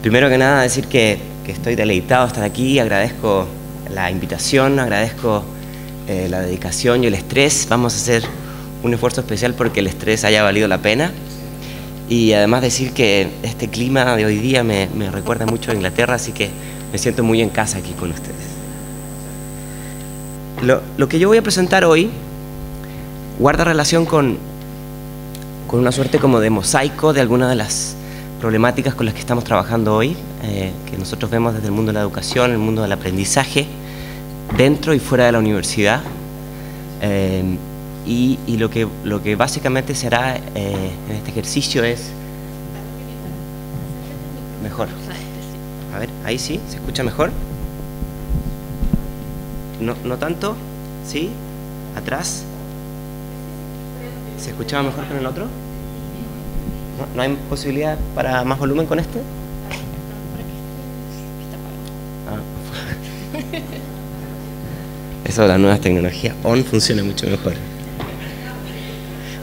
Primero que nada decir que estoy deleitado de estar aquí, agradezco la invitación, agradezco la dedicación y el estrés. Vamos a hacer un esfuerzo especial porque el estrés haya valido la pena. Y además decir que este clima de hoy día me recuerda mucho a Inglaterra, así que me siento muy en casa aquí con ustedes. Lo que yo voy a presentar hoy guarda relación con una suerte como de mosaico de algunas de las problemáticas con las que estamos trabajando hoy, que nosotros vemos desde el mundo de la educación, el mundo del aprendizaje, dentro y fuera de la universidad. Y lo que básicamente se hará en este ejercicio es... Mejor. A ver, ahí sí, ¿se escucha mejor? No tanto, ¿sí? ¿Atrás? ¿Se escuchaba mejor con el otro? ¿No hay posibilidad para más volumen con este? Eso de las nuevas tecnologías on funciona mucho mejor.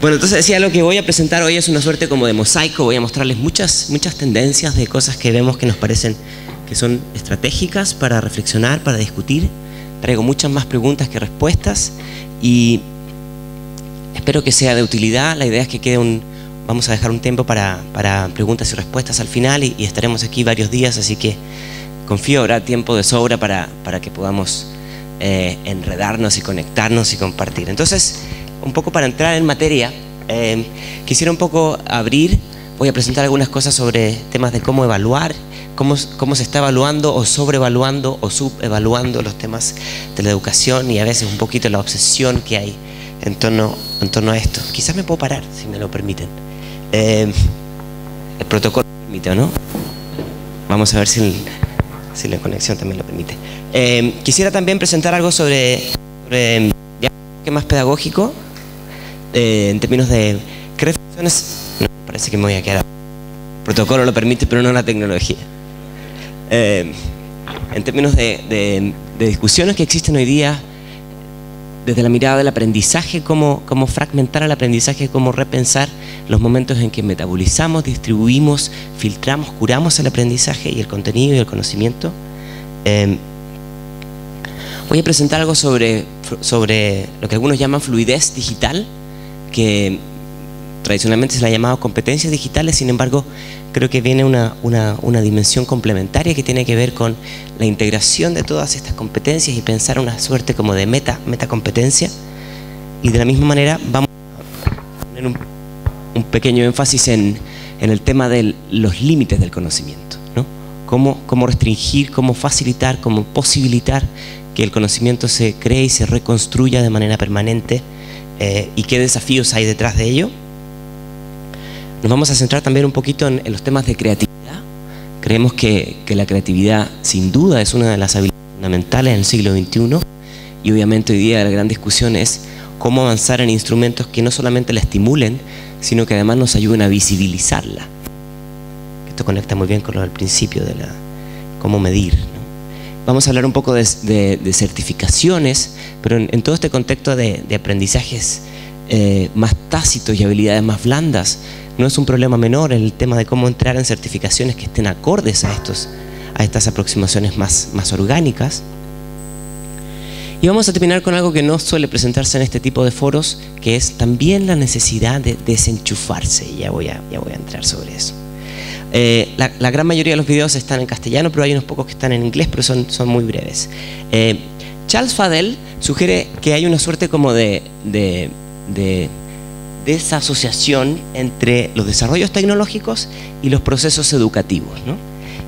Bueno, entonces decía, lo que voy a presentar hoy es una suerte como de mosaico. Voy a mostrarles muchas tendencias de cosas que vemos que nos parecen que son estratégicas para reflexionar, para discutir. Traigo muchas más preguntas que respuestas y espero que sea de utilidad. La idea es que vamos a dejar un tiempo para preguntas y respuestas al final y estaremos aquí varios días, así que confío habrá tiempo de sobra para que podamos enredarnos y conectarnos y compartir. Entonces, un poco para entrar en materia, quisiera un poco abrir, voy a presentar algunas cosas sobre temas de cómo evaluar, cómo se está evaluando o sobreevaluando o subevaluando los temas de la educación y a veces un poquito la obsesión que hay en torno a esto. Quizás me puedo parar, si me lo permiten. El protocolo lo permite o no. Vamos a ver si la conexión también lo permite. Quisiera también presentar algo sobre ¿qué más pedagógico? En términos de ¿qué reflexiones? No, parece que me voy a quedar. El protocolo lo permite, pero no la tecnología. En términos de discusiones que existen hoy día desde la mirada del aprendizaje, cómo fragmentar el aprendizaje, cómo repensar los momentos en que metabolizamos, distribuimos, filtramos, curamos el aprendizaje y el contenido y el conocimiento. Voy a presentar algo sobre lo que algunos llaman fluidez digital, que tradicionalmente se la ha llamado competencias digitales. Sin embargo, creo que viene una dimensión complementaria que tiene que ver con la integración de todas estas competencias y pensar una suerte como de metacompetencia. Y de la misma manera vamos a poner un pequeño énfasis en el tema de los límites del conocimiento, ¿no? Cómo restringir, cómo facilitar, cómo posibilitar que el conocimiento se cree y se reconstruya de manera permanente, y qué desafíos hay detrás de ello. Nos vamos a centrar también un poquito en los temas de creatividad. Creemos que la creatividad sin duda es una de las habilidades fundamentales en el siglo XXI y obviamente hoy día la gran discusión es cómo avanzar en instrumentos que no solamente la estimulen, sino que además nos ayuden a visibilizarla. Esto conecta muy bien con lo del principio de cómo medir, ¿no? Vamos a hablar un poco de certificaciones, pero en todo este contexto de aprendizajes más tácitos y habilidades más blandas. No es un problema menor el tema de cómo entrar en certificaciones que estén acordes a estas aproximaciones más orgánicas. Y vamos a terminar con algo que no suele presentarse en este tipo de foros, que es también la necesidad de desenchufarse. Y ya voy a entrar sobre eso. La gran mayoría de los videos están en castellano, pero hay unos pocos que están en inglés, pero son muy breves. Charles Fadell sugiere que hay una suerte como de esa asociación entre los desarrollos tecnológicos y los procesos educativos, ¿no?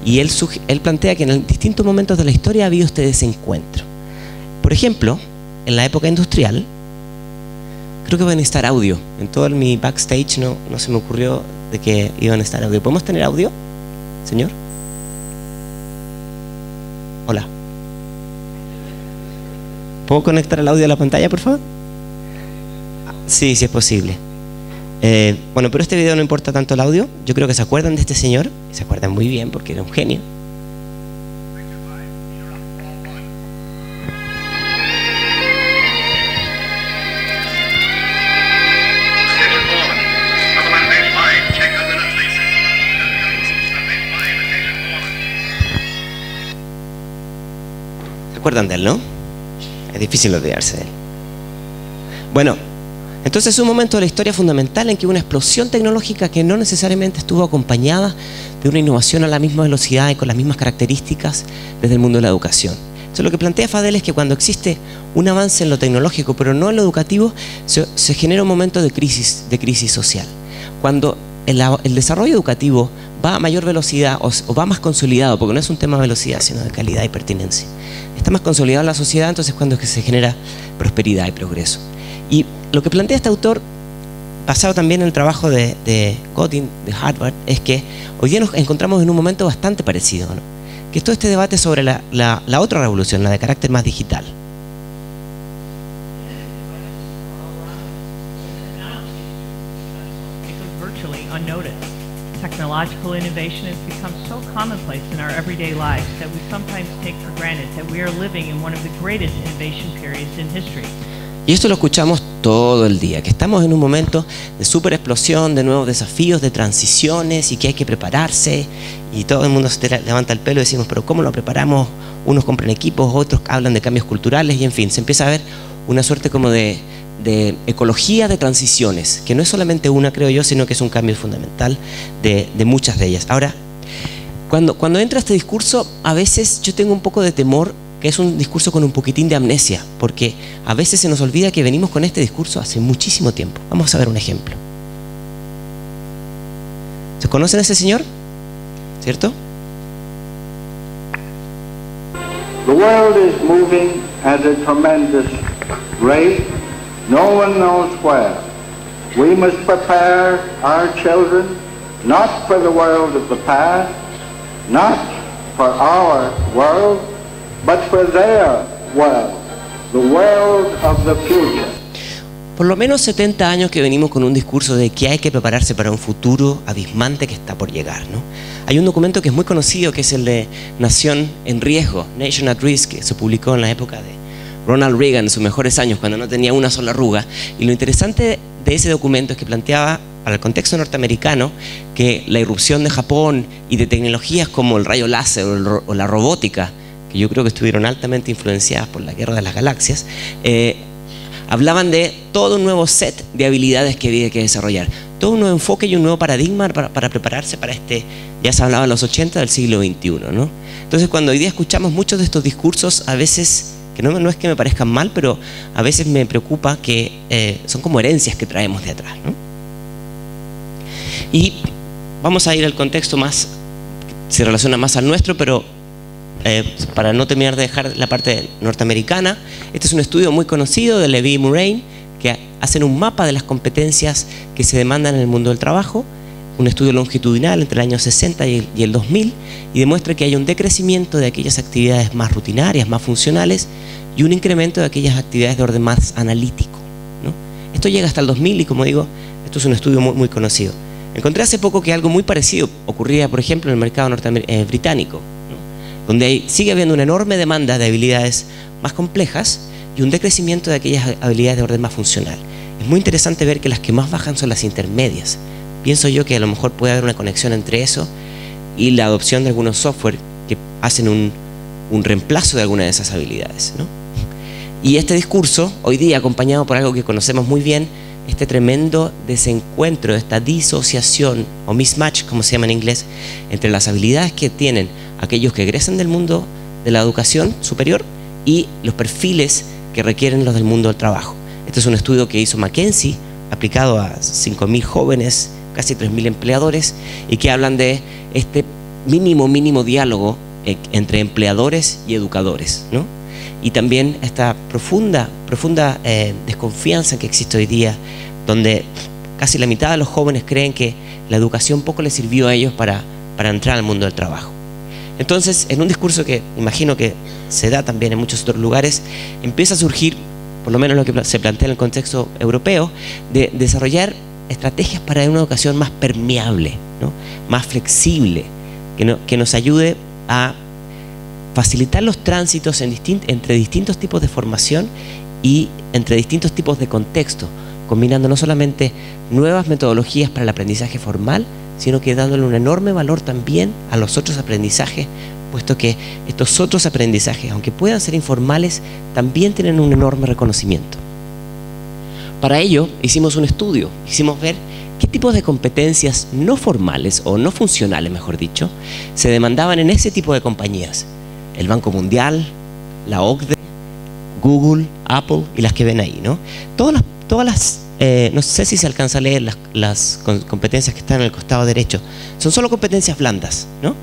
Y él plantea que en distintos momentos de la historia ha habido este desencuentro. Por ejemplo, en la época industrial, creo que van a estar audio. En todo mi backstage no se me ocurrió de que iban a estar audio. ¿Podemos tener audio, señor? Hola. ¿Puedo conectar el audio a la pantalla, por favor? Sí, sí es posible. Bueno, pero este video no importa tanto el audio. Yo creo que se acuerdan de este señor. Se acuerdan muy bien porque era un genio. ¿Recuerdan de él, no? Es difícil olvidarse de él. Bueno, entonces es un momento de la historia fundamental en que hubo una explosión tecnológica que no necesariamente estuvo acompañada de una innovación a la misma velocidad y con las mismas características desde el mundo de la educación. Entonces lo que plantea Fadel es que cuando existe un avance en lo tecnológico, pero no en lo educativo, se genera un momento de crisis social. Cuando el desarrollo educativo va a mayor velocidad o va más consolidado, porque no es un tema de velocidad, sino de calidad y pertinencia. Está más consolidado en la sociedad, entonces cuando es que se genera prosperidad y progreso. Y lo que plantea este autor, basado también en el trabajo de Godin, de Harvard, es que hoy día nos encontramos en un momento bastante parecido, ¿no? Que es todo este debate sobre la otra revolución, la de carácter más digital. Technological innovation has become so commonplace in our everyday lives that we sometimes take for granted that we are living in one of the greatest innovation periods in history. Y esto lo escuchamos todo el día, que estamos en un momento de super explosión, de nuevos desafíos, de transiciones y que hay que prepararse. Y todo el mundo se levanta el pelo y decimos, pero ¿cómo lo preparamos? Unos compran equipos, otros hablan de cambios culturales y en fin, se empieza a ver una suerte como de ecología de transiciones, que no es solamente una, creo yo, sino que es un cambio fundamental de muchas de ellas. Ahora, cuando entra este discurso, a veces yo tengo un poco de temor que es un discurso con un poquitín de amnesia, porque a veces se nos olvida que venimos con este discurso hace muchísimo tiempo. Vamos a ver un ejemplo. ¿Se conocen a ese señor? ¿Cierto? The world is moving at a tremendous rate. No one knows where. We must prepare our children not for the world of the past, not for our world, but for their world, the world of the future. Por lo menos 70 años que venimos con un discurso de que hay que prepararse para un futuro abismante que está por llegar, ¿no? Hay un documento que es muy conocido, que es el de Nación en Riesgo, Nation at Risk, que se publicó en la época de Ronald Reagan, en sus mejores años, cuando no tenía una sola arruga. Y lo interesante de ese documento es que planteaba para el contexto norteamericano que la irrupción de Japón y de tecnologías como el rayo láser o la robótica, que yo creo que estuvieron altamente influenciadas por la Guerra de las Galaxias, hablaban de todo un nuevo set de habilidades que había que desarrollar, todo un nuevo enfoque y un nuevo paradigma para prepararse para ya se hablaba en los 80 del siglo XXI, ¿no? Entonces, cuando hoy día escuchamos muchos de estos discursos, a veces, que no es que me parezcan mal, pero a veces me preocupa que son como herencias que traemos de atrás, ¿no? Y vamos a ir al contexto más, se relaciona más al nuestro, pero para no terminar de dejar la parte norteamericana, este es un estudio muy conocido de Levy y Murray, que hacen un mapa de las competencias que se demandan en el mundo del trabajo, un estudio longitudinal entre el año 60 y el 2000, y demuestra que hay un decrecimiento de aquellas actividades más rutinarias, más funcionales, y un incremento de aquellas actividades de orden más analítico, ¿no? Esto llega hasta el 2000 y, como digo, esto es un estudio muy, muy conocido. Encontré hace poco que algo muy parecido ocurría, por ejemplo, en el mercado británico, ¿no? Donde sigue habiendo una enorme demanda de habilidades más complejas y un decrecimiento de aquellas habilidades de orden más funcional. Es muy interesante ver que las que más bajan son las intermedias. Pienso yo que a lo mejor puede haber una conexión entre eso y la adopción de algunos software que hacen un reemplazo de alguna de esas habilidades, ¿no? Y este discurso, hoy día acompañado por algo que conocemos muy bien, este tremendo desencuentro, esta disociación o mismatch, como se llama en inglés, entre las habilidades que tienen aquellos que egresan del mundo de la educación superior y los perfiles que requieren los del mundo del trabajo. Este es un estudio que hizo McKinsey, aplicado a 5.000 jóvenes, casi 3.000 empleadores, y que hablan de este mínimo diálogo entre empleadores y educadores, ¿no? Y también esta profunda desconfianza que existe hoy día, donde casi la mitad de los jóvenes creen que la educación poco les sirvió a ellos para entrar al mundo del trabajo. Entonces, en un discurso que imagino que se da también en muchos otros lugares, empieza a surgir, por lo menos lo que se plantea en el contexto europeo, de desarrollar estrategias para una educación más permeable, ¿no? Más flexible, que nos ayude a facilitar los tránsitos entre distintos tipos de formación y entre distintos tipos de contexto, combinando no solamente nuevas metodologías para el aprendizaje formal, sino que dándole un enorme valor también a los otros aprendizajes puesto que estos otros aprendizajes, aunque puedan ser informales, también tienen un enorme reconocimiento. Para ello hicimos un estudio, hicimos ver qué tipos de competencias no formales o no funcionales, mejor dicho, se demandaban en ese tipo de compañías. El Banco Mundial, la OCDE, Google, Apple y las que ven ahí, ¿no? Todas las no sé si se alcanza a leer las competencias que están en el costado derecho. Son solo competencias blandas, ¿no?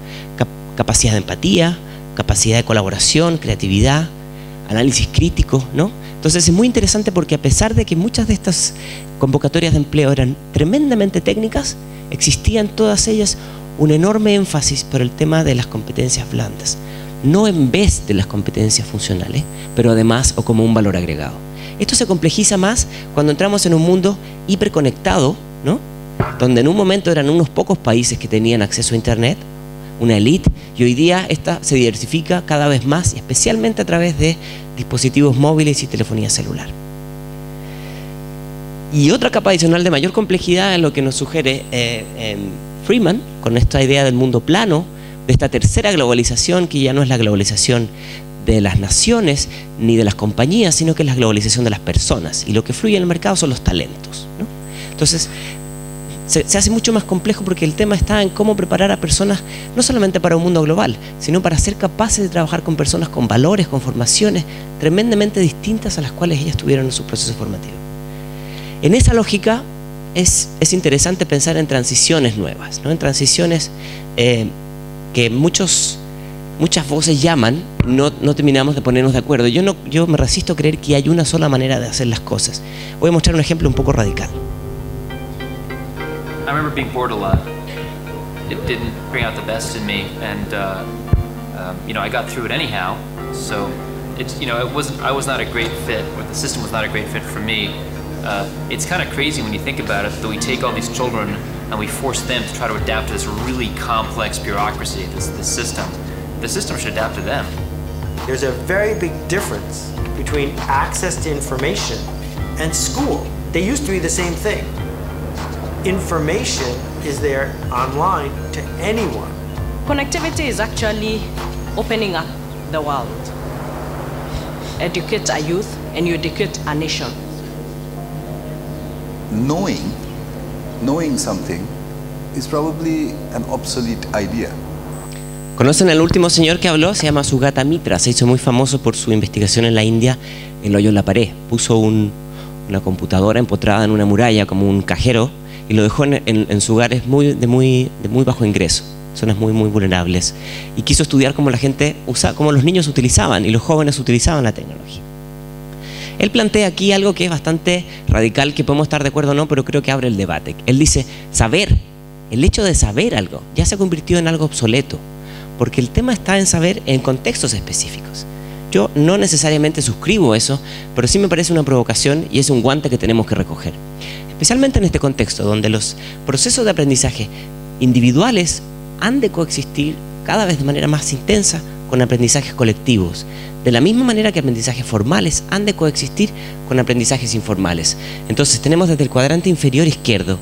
Capacidad de empatía, capacidad de colaboración, creatividad, análisis crítico, ¿no? Entonces es muy interesante porque a pesar de que muchas de estas convocatorias de empleo eran tremendamente técnicas, existían todas ellas un enorme énfasis por el tema de las competencias blandas. No en vez de las competencias funcionales, pero además o como un valor agregado. Esto se complejiza más cuando entramos en un mundo hiperconectado, ¿no? Donde en un momento eran unos pocos países que tenían acceso a Internet, una élite, y hoy día esta se diversifica cada vez más, especialmente a través de dispositivos móviles y telefonía celular. Y otra capa adicional de mayor complejidad es lo que nos sugiere Freeman, con esta idea del mundo plano, de esta tercera globalización, que ya no es la globalización de las naciones ni de las compañías, sino que es la globalización de las personas, y lo que fluye en el mercado son los talentos, ¿no? Entonces se hace mucho más complejo porque el tema está en cómo preparar a personas no solamente para un mundo global, sino para ser capaces de trabajar con personas con valores, con formaciones tremendamente distintas a las cuales ellas tuvieron en su proceso formativo. En esa lógica es interesante pensar en transiciones nuevas, ¿no? En transiciones que muchas voces llaman, no terminamos de ponernos de acuerdo. Yo me resisto a creer que hay una sola manera de hacer las cosas. Voy a mostrar un ejemplo un poco radical. I remember being bored a lot. It didn't bring out the best in me, and you know, I got through it anyhow. So it's, you know, I was not a great fit, or the system was not a great fit for me. It's kind of crazy when you think about it that we take all these children and we force them to try to adapt to this really complex bureaucracy, this system. The system should adapt to them. There's a very big difference between access to information and school. They used to be the same thing. Information is there online to anyone. Connectivity is actually opening up the world. Educate a youth and you educate a nation. Knowing something is probably an obsolete idea. ¿Conocen al último señor que habló? Se llama Sugata Mitra. Se hizo muy famoso por su investigación en la India, el hoyo en la pared. Puso una computadora empotrada en una muralla como un cajero y lo dejó en lugares de muy bajo ingreso, zonas muy vulnerables. Y quiso estudiar cómo la gente cómo los niños utilizaban y los jóvenes utilizaban la tecnología. Él plantea aquí algo que es bastante radical, que podemos estar de acuerdo o no, pero creo que abre el debate. Él dice, el hecho de saber algo ya se ha convertido en algo obsoleto, porque el tema está en saber en contextos específicos. Yo no necesariamente suscribo eso, pero sí me parece una provocación y es un guante que tenemos que recoger. Especialmente en este contexto, donde los procesos de aprendizaje individuales han de coexistir cada vez de manera más intensa con aprendizajes colectivos, de la misma manera que aprendizajes formales han de coexistir con aprendizajes informales. Entonces tenemos desde el cuadrante inferior izquierdo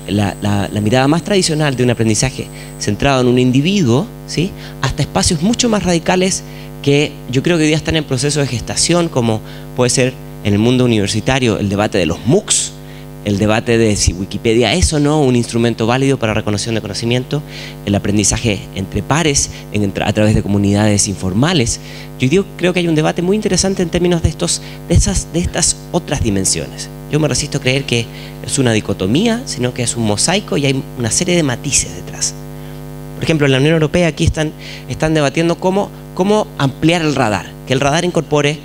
la mirada más tradicional de un aprendizaje centrado en un individuo, ¿sí?, hasta espacios mucho más radicales que yo creo que hoy día están en proceso de gestación, como puede ser en el mundo universitario el debate de los MOOCs, el debate de si Wikipedia es o no un instrumento válido para reconocer de conocimiento, el aprendizaje entre pares, a través de comunidades informales. Yo creo que hay un debate muy interesante en términos de estas otras dimensiones. Yo me resisto a creer que es una dicotomía, sino que es un mosaico y hay una serie de matices detrás. Por ejemplo, en la Unión Europea aquí están debatiendo cómo ampliar el radar, que el radar incorpore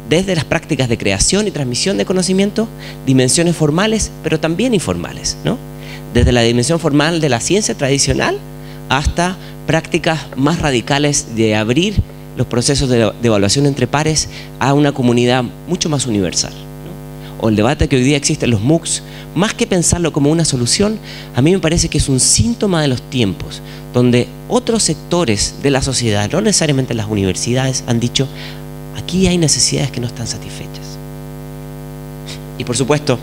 desde las prácticas de creación y transmisión de conocimiento, dimensiones formales, pero también informales, ¿no? Desde la dimensión formal de la ciencia tradicional hasta prácticas más radicales de abrir los procesos de evaluación entre pares a una comunidad mucho más universal, ¿no? O el debate que hoy día existe en los MOOCs, más que pensarlo como una solución, a mí me parece que es un síntoma de los tiempos, donde otros sectores de la sociedad, no necesariamente las universidades, han dicho: aquí hay necesidades que no están satisfechas. Y por supuesto,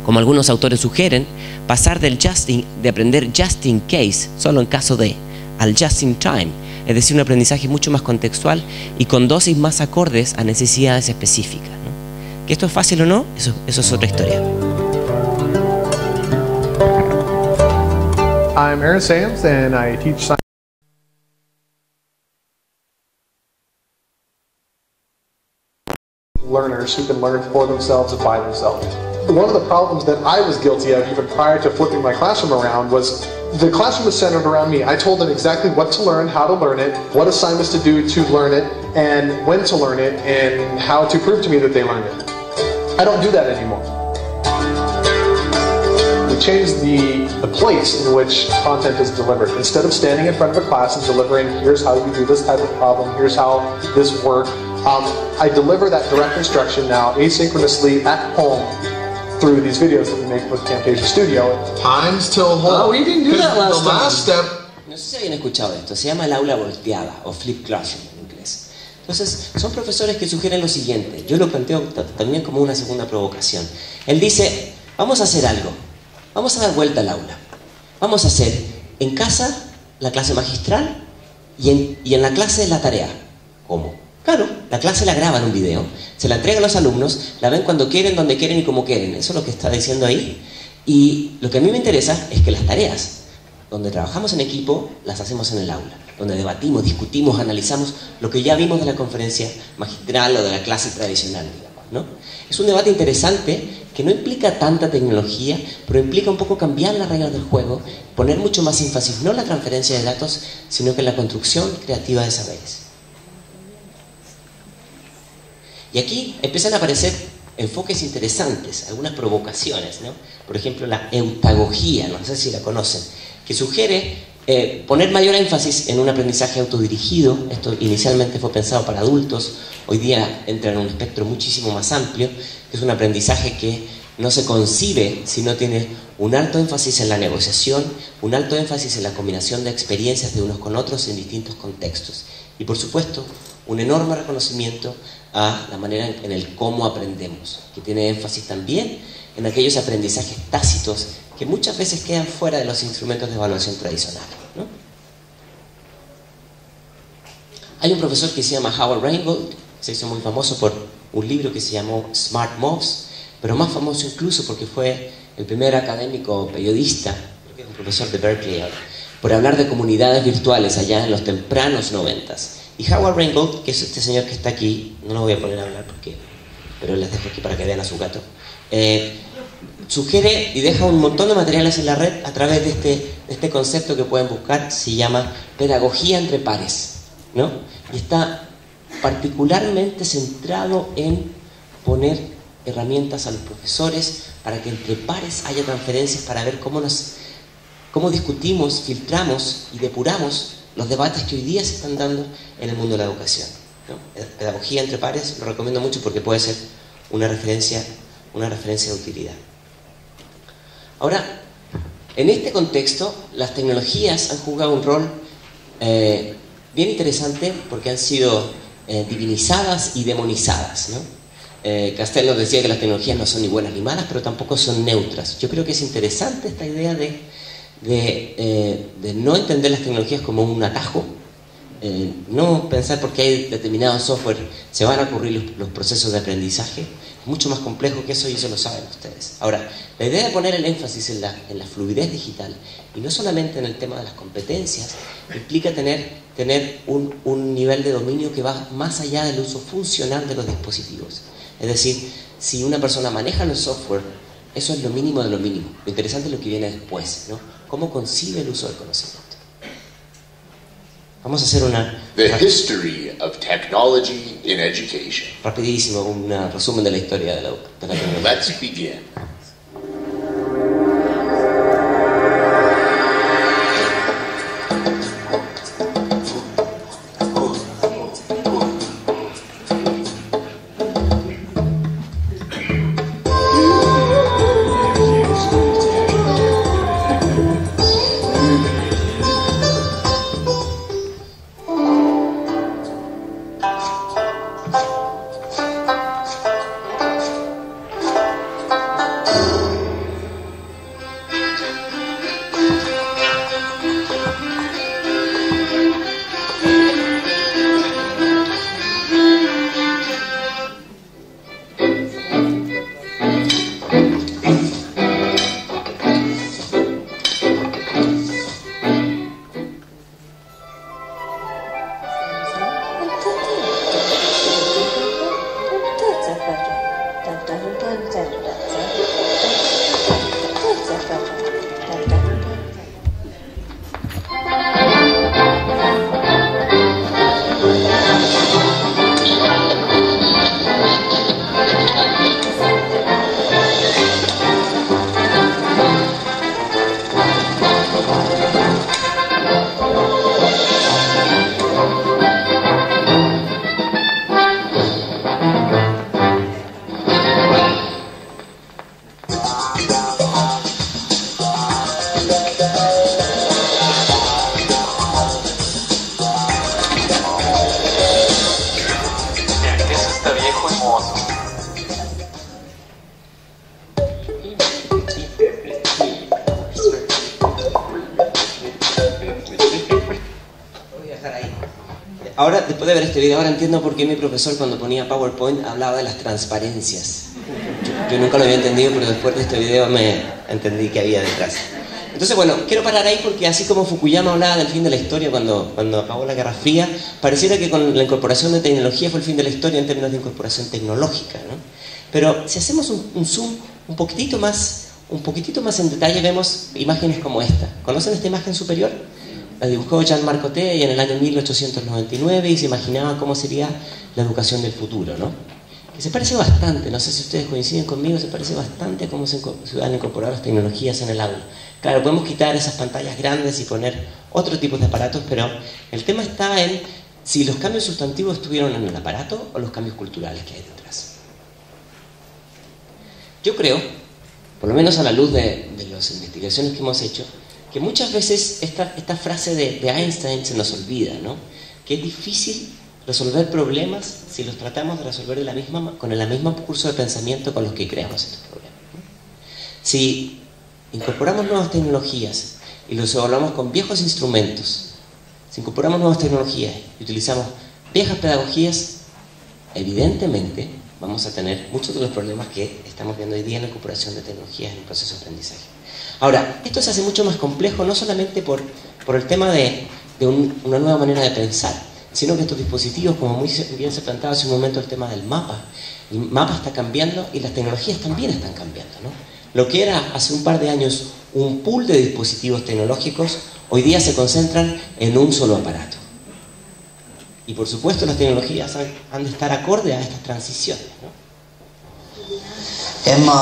como algunos autores sugieren, pasar de aprender just in case, solo en caso de, al just in time, Es decir, un aprendizaje mucho más contextual y con dosis más acordes a necesidades específicas, ¿no? Que esto es fácil o no, eso es otra historia. I'm Aaron Sams and I teach science. Learners who can learn for themselves and by themselves. One of the problems that I was guilty of even prior to flipping my classroom around was the classroom was centered around me. I told them exactly what to learn, how to learn it, what assignments to do to learn it, and when to learn it, and how to prove to me that they learned it. I don't do that anymore. We changed the place in which content is delivered. Instead of standing in front of a class and delivering, here's how you do this type of problem, here's how this works, I deliver that direct instruction now asynchronously at home through these videos that we make with Camtasia Studio. Times till home. Oh, we didn't do that last the last step. No sé si habían escuchado esto, se llama el aula volteada o flip classroom en inglés. Entonces, son profesores que sugieren lo siguiente. Yo lo planteo también como una segunda provocación. Él dice, vamos a hacer algo. Vamos a dar vuelta al aula. Vamos a hacer en casa la clase magistral y en la clase la tarea. ¿Cómo? Claro, la clase la graban un video, se la entrega a los alumnos, la ven cuando quieren, donde quieren y como quieren. Eso es lo que está diciendo ahí. Y lo que a mí me interesa es que las tareas, donde trabajamos en equipo, las hacemos en el aula. Donde debatimos, discutimos, analizamos lo que ya vimos de la conferencia magistral o de la clase tradicional, digamos, ¿no? Es un debate interesante que no implica tanta tecnología, pero implica un poco cambiar las reglas del juego, poner mucho más énfasis no en la transferencia de datos, sino que en la construcción creativa de saberes. Y aquí empiezan a aparecer enfoques interesantes, algunas provocaciones, ¿no? Por ejemplo, la eutagogía, no sé si la conocen, que sugiere poner mayor énfasis en un aprendizaje autodirigido. Esto inicialmente fue pensado para adultos, hoy día entra en un espectro muchísimo más amplio, que es un aprendizaje que no se concibe si no tiene un alto énfasis en la negociación, un alto énfasis en la combinación de experiencias de unos con otros en distintos contextos. Y por supuesto, un enorme reconocimiento a la manera en el cómo aprendemos, que tiene énfasis también en aquellos aprendizajes tácitos que muchas veces quedan fuera de los instrumentos de evaluación tradicionales, ¿no? Hay un profesor que se llama Howard Rheingold, se hizo muy famoso por un libro que se llamó Smart Moves, pero más famoso incluso porque fue el primer académico periodista, creo que es un profesor de Berkeley ahora, por hablar de comunidades virtuales allá en los tempranos 90s. Y Howard Rheingold, que es este señor que está aquí, no lo voy a poner a hablar pero les dejo aquí para que vean a su gato, sugiere y deja un montón de materiales en la red a través de este concepto que pueden buscar, se llama pedagogía entre pares, ¿no? Y está particularmente centrado en poner herramientas a los profesores para que entre pares haya transferencias para ver cómo discutimos, filtramos y depuramos los debates que hoy día se están dando en el mundo de la educación, ¿no? Pedagogía entre pares lo recomiendo mucho porque puede ser una referencia de utilidad. Ahora, en este contexto, las tecnologías han jugado un rol bien interesante porque han sido divinizadas y demonizadas, ¿no? Castell nos decía que las tecnologías no son ni buenas ni malas, pero tampoco son neutras. Yo creo que es interesante esta idea de no entender las tecnologías como un atajo, no pensar porque hay determinado software se van a ocurrir los procesos de aprendizaje. Es mucho más complejo que eso y eso lo saben ustedes. Ahora, la idea de poner el énfasis en la fluidez digital y no solamente en el tema de las competencias implica tener un nivel de dominio que va más allá del uso funcional de los dispositivos. Es decir, si una persona maneja los software, eso es lo mínimo de lo mínimo. Lo interesante es lo que viene después, ¿no? ¿Cómo concibe el uso del conocimiento? Vamos a hacer The history of technology in education. rapidísimo, un resumen de la historia de la tecnología. Let's begin. este viejo y mozo. Voy a dejar ahí. Ahora, después de ver este video, ahora entiendo por qué mi profesor cuando ponía PowerPoint hablaba de las transparencias. Yo nunca lo había entendido, pero después de este video me entendí que había detrás. Entonces, bueno, quiero parar ahí porque así como Fukuyama hablaba del fin de la historia cuando acabó la Guerra Fría, pareciera que con la incorporación de tecnología fue el fin de la historia en términos de incorporación tecnológica, ¿no? Pero si hacemos un zoom un poquitito más en detalle, vemos imágenes como esta. ¿Conocen esta imagen superior? La dibujó Jean Marcotet en el año 1899 y se imaginaba cómo sería la educación del futuro, ¿no? Que se parece bastante, no sé si ustedes coinciden conmigo, se parece bastante a cómo se van a incorporar las tecnologías en el aula. Claro, podemos quitar esas pantallas grandes y poner otro tipo de aparatos, pero el tema está en si los cambios sustantivos estuvieron en el aparato o los cambios culturales que hay detrás. Yo creo, por lo menos a la luz de las investigaciones que hemos hecho, que muchas veces esta frase de Einstein se nos olvida, ¿no? Que es difícil resolver problemas si los tratamos de resolver con el mismo curso de pensamiento con los que creamos estos problemas, ¿no? Si incorporamos nuevas tecnologías y los evaluamos con viejos instrumentos, si incorporamos nuevas tecnologías y utilizamos viejas pedagogías, evidentemente vamos a tener muchos de los problemas que estamos viendo hoy día en la incorporación de tecnologías en el proceso de aprendizaje. Ahora, esto se hace mucho más complejo no solamente por el tema de una nueva manera de pensar, sino que estos dispositivos, como muy bien se planteaba hace un momento el tema del mapa, el mapa está cambiando y las tecnologías también están cambiando, ¿no? Lo que era hace un par de años un pool de dispositivos tecnológicos, hoy día se concentran en un solo aparato. Y por supuesto las tecnologías han de estar acorde a estas transiciones, ¿no? Emma.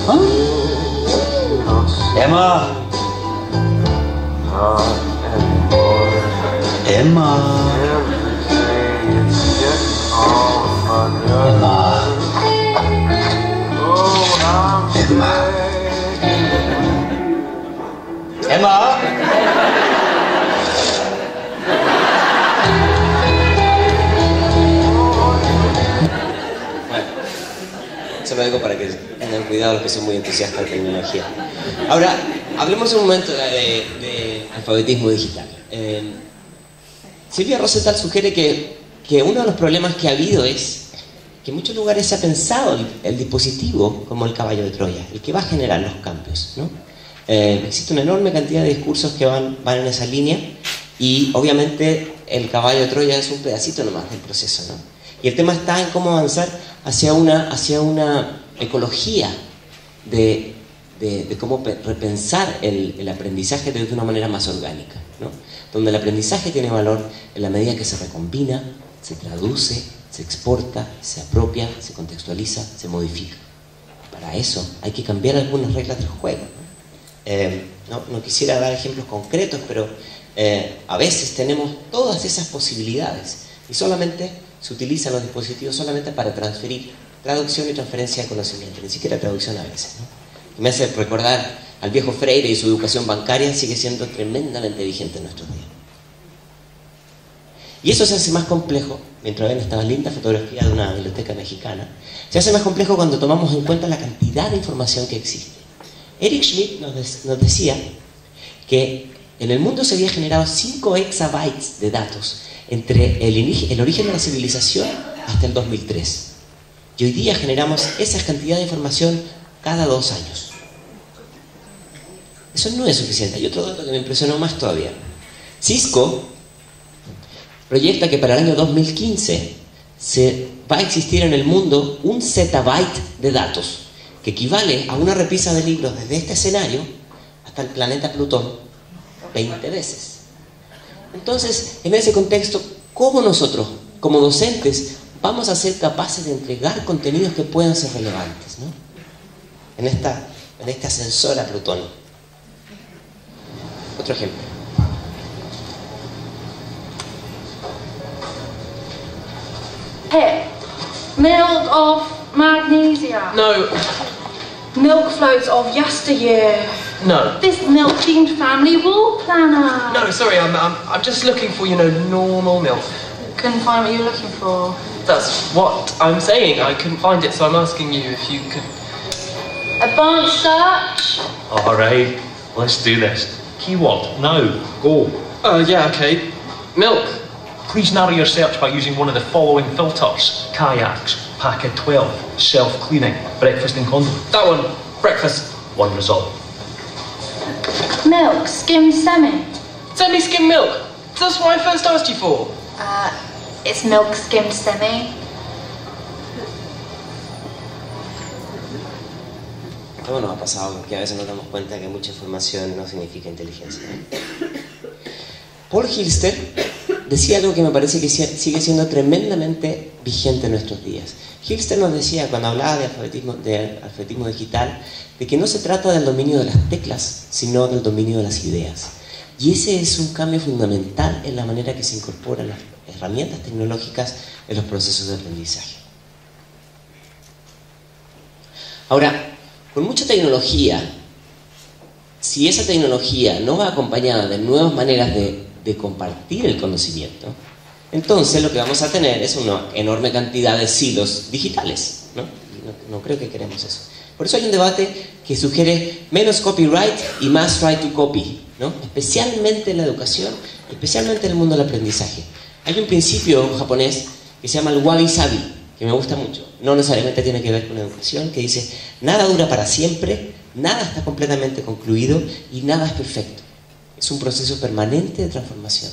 ¿Ah? Emma. Emma. Emma. Emma. Emma. Bueno, se lo digo para que tengan cuidado los que son muy entusiastas de tecnología. Ahora, hablemos un momento de alfabetismo digital. Silvia Rosenthal sugiere que uno de los problemas que ha habido es que en muchos lugares se ha pensado el dispositivo como el caballo de Troya, el que va a generar los cambios, ¿no? Existe una enorme cantidad de discursos que van en esa línea y obviamente el caballo de Troya es un pedacito nomás del proceso, ¿no? Y el tema está en cómo avanzar hacia una ecología de cómo repensar el aprendizaje de una manera más orgánica, ¿no? Donde el aprendizaje tiene valor en la medida que se recombina, se traduce, se exporta, se apropia, se contextualiza, se modifica. Para eso hay que cambiar algunas reglas del juego, ¿no? No quisiera dar ejemplos concretos, pero a veces tenemos todas esas posibilidades y solamente se utilizan los dispositivos solamente para transferir traducción y transferencia de conocimiento, ni siquiera traducción a veces, ¿no? Me hace recordar al viejo Freire y su educación bancaria sigue siendo tremendamente vigente en nuestros días. Y eso se hace más complejo, mientras ven esta linda fotografía de una biblioteca mexicana, se hace más complejo cuando tomamos en cuenta la cantidad de información que existe. Eric Schmidt nos decía que en el mundo se había generado 5 exabytes de datos entre el origen de la civilización hasta el 2003. Y hoy día generamos esa cantidad de información cada 2 años. Eso no es suficiente. Hay otro dato que me impresionó más todavía. Cisco proyecta que para el año 2015 va a existir en el mundo un zettabyte de datos, que equivale a una repisa de libros desde este escenario hasta el planeta Plutón 20 veces. Entonces, en ese contexto, ¿cómo nosotros, como docentes, vamos a ser capaces de entregar contenidos que puedan ser relevantes, ¿no? En este ascensor a Plutón? Otro ejemplo. Pip, milk of magnesia. No. Milk floats of yesteryear. No. This milk-themed family wall planner. No, sorry, I'm just looking for, you know, normal milk. Couldn't find what you were looking for. That's what I'm saying. I couldn't find it, so I'm asking you if you could... Advanced search. All right, let's do this. Keyword, now, go. Yeah, okay. Milk. Please narrow your search by using one of the following filters. Kayaks, packet 12, self-cleaning, breakfast and condom. That one, breakfast. One result. Milk, skimmed semi. Semi-skim milk. That's what I first asked you for. It's milk skimmed semi. Todo nos ha pasado que a veces nos damos cuenta que mucha información no significa inteligencia. Paul Hilster decía algo que me parece que sigue siendo tremendamente vigente en nuestros días. Hilster nos decía, cuando hablaba de alfabetismo digital, de que no se trata del dominio de las teclas, sino del dominio de las ideas. Y ese es un cambio fundamental en la manera que se incorporan las herramientas tecnológicas en los procesos de aprendizaje. Ahora, con mucha tecnología, si esa tecnología no va acompañada de nuevas maneras de compartir el conocimiento, entonces lo que vamos a tener es una enorme cantidad de silos digitales, ¿no? No creo que queremos eso. Por eso hay un debate que sugiere menos copyright y más right to copy, ¿no? Especialmente en la educación, especialmente en el mundo del aprendizaje. Hay un principio japonés que se llama el wabi-sabi, que me gusta mucho. No necesariamente tiene que ver con educación, que dice: nada dura para siempre, nada está completamente concluido y nada es perfecto. Es un proceso permanente de transformación.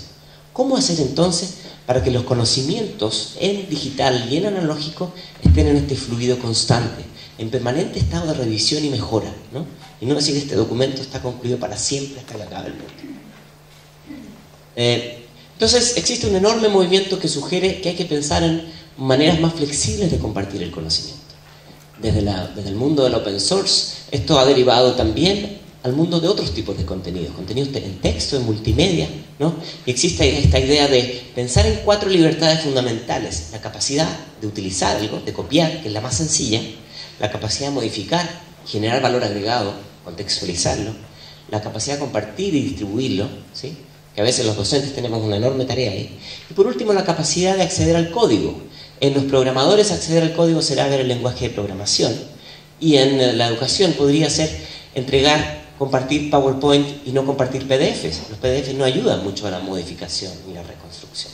¿Cómo hacer entonces para que los conocimientos en digital y en analógico estén en este fluido constante, en permanente estado de revisión y mejora, ¿no? Y no decir que este documento está concluido para siempre hasta que acabe el mundo. Entonces existe un enorme movimiento que sugiere que hay que pensar en maneras más flexibles de compartir el conocimiento. Desde el mundo del open source, esto ha derivado también al mundo de otros tipos de contenidos en texto, en multimedia, ¿no? Y existe esta idea de pensar en 4 libertades fundamentales: la capacidad de utilizar algo, de copiar, que es la más sencilla; la capacidad de modificar, generar valor agregado, contextualizarlo; la capacidad de compartir y distribuirlo, ¿sí? Que a veces los docentes tenemos una enorme tarea ahí; y por último, la capacidad de acceder al código. En los programadores, acceder al código será ver el lenguaje de programación, y en la educación podría ser compartir PowerPoint y no compartir PDFs. Los PDFs no ayudan mucho a la modificación y la reconstrucción.